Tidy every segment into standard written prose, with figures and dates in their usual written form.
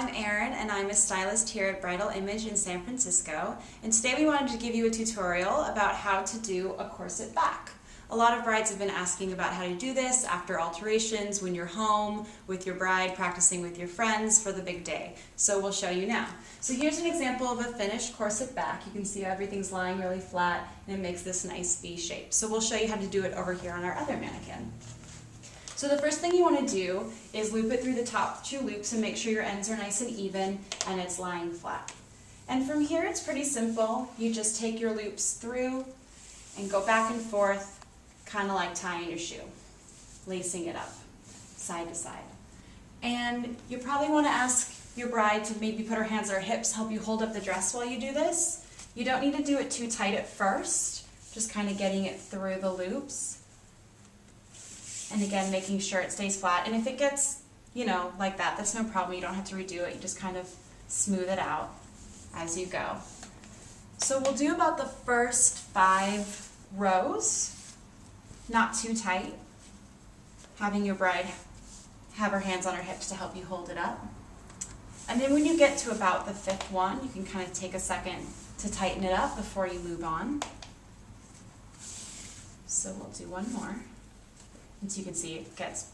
I'm Erin and I'm a stylist here at Bridal Image in San Francisco, and today we wanted to give you a tutorial about how to do a corset back. A lot of brides have been asking about how to do this after alterations, when you're home with your bride, practicing with your friends for the big day. So we'll show you now. So here's an example of a finished corset back. You can see everything's lying really flat and it makes this nice V shape. So we'll show you how to do it over here on our other mannequin. So the first thing you want to do is loop it through the top 2 loops and make sure your ends are nice and even and it's lying flat. And from here it's pretty simple. You just take your loops through and go back and forth, kind of like tying your shoe, lacing it up side to side. And you probably want to ask your bride to maybe put her hands on her hips, help you hold up the dress while you do this. You don't need to do it too tight at first, just kind of getting it through the loops. And again, making sure it stays flat. And if it gets, like that, that's no problem. You don't have to redo it. You just kind of smooth it out as you go. So we'll do about the first 5 rows, not too tight, having your bride have her hands on her hips to help you hold it up. And then when you get to about the 5th one, you can kind of take a second to tighten it up before you lube on. So we'll do one more. And so you can see it gets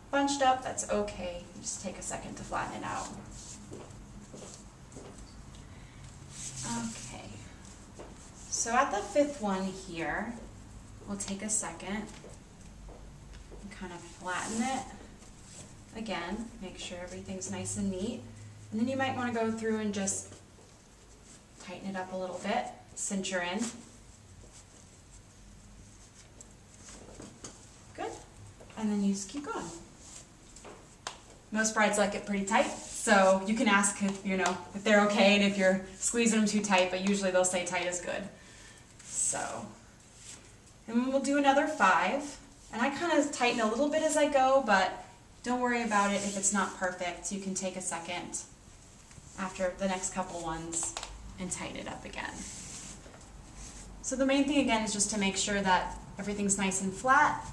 bunched up, that's okay. You just take a second to flatten it out. Okay, so at the 5th one here, we'll take a second and kind of flatten it. Again, make sure everything's nice and neat. And then you might want to go through and just tighten it up a little bit, cinch her in. And then you just keep going. Most brides like it pretty tight, so you can ask if they're okay and if you're squeezing them too tight, but usually they'll say tight is good. So, and we'll do another 5. And I kind of tighten a little bit as I go, but don't worry about it if it's not perfect. You can take a second after the next couple ones and tighten it up again. So the main thing again is just to make sure that everything's nice and flat.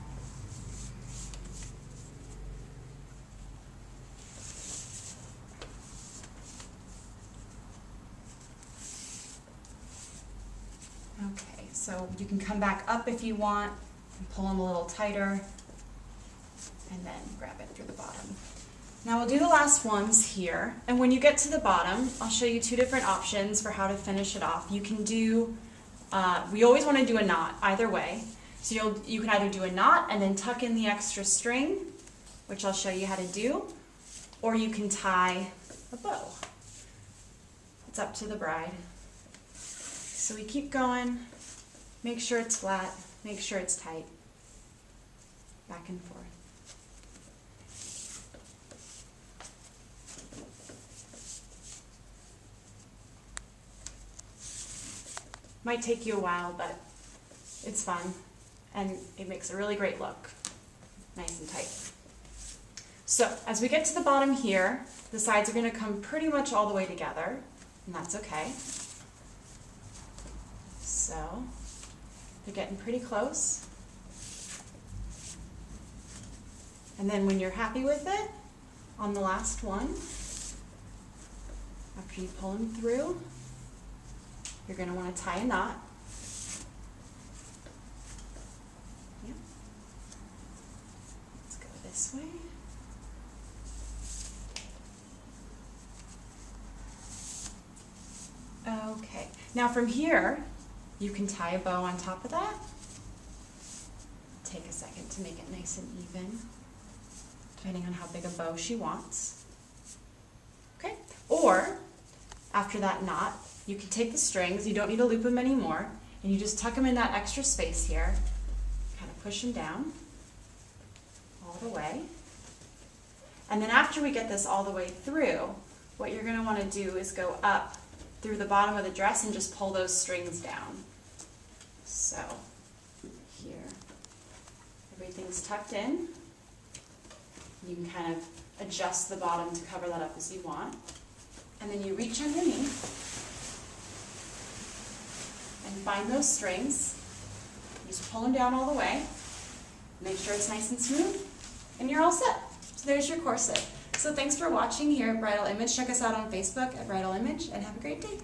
Okay, so you can come back up if you want and pull them a little tighter and then grab it through the bottom. Now we'll do the last ones here, and when you get to the bottom, I'll show you 2 different options for how to finish it off. You can do, we always want to do a knot either way. So you can either do a knot and then tuck in the extra string, which I'll show you how to do, or you can tie a bow. It's up to the bride. So we keep going, make sure it's flat, make sure it's tight, back and forth. Might take you a while, but it's fun, and it makes a really great look, nice and tight. So as we get to the bottom here, the sides are going to come pretty much all the way together, and that's okay. So they're getting pretty close. And then when you're happy with it, on the last one, after you pull them through, you're going to want to tie a knot. Yep. Let's go this way. Okay, now from here, you can tie a bow on top of that. Take a second to make it nice and even, depending on how big a bow she wants. Okay, or after that knot, you can take the strings, you don't need to loop them anymore, and you just tuck them in that extra space here, kind of push them down all the way. And then after we get this all the way through, what you're going to want to do is go up through the bottom of the dress and just pull those strings down. So here, everything's tucked in. You can kind of adjust the bottom to cover that up as you want. And then you reach underneath and find those strings. You just pull them down all the way. Make sure it's nice and smooth, and you're all set. So there's your corset. So thanks for watching here at Bridal Image. Check us out on Facebook at Bridal Image and have a great day.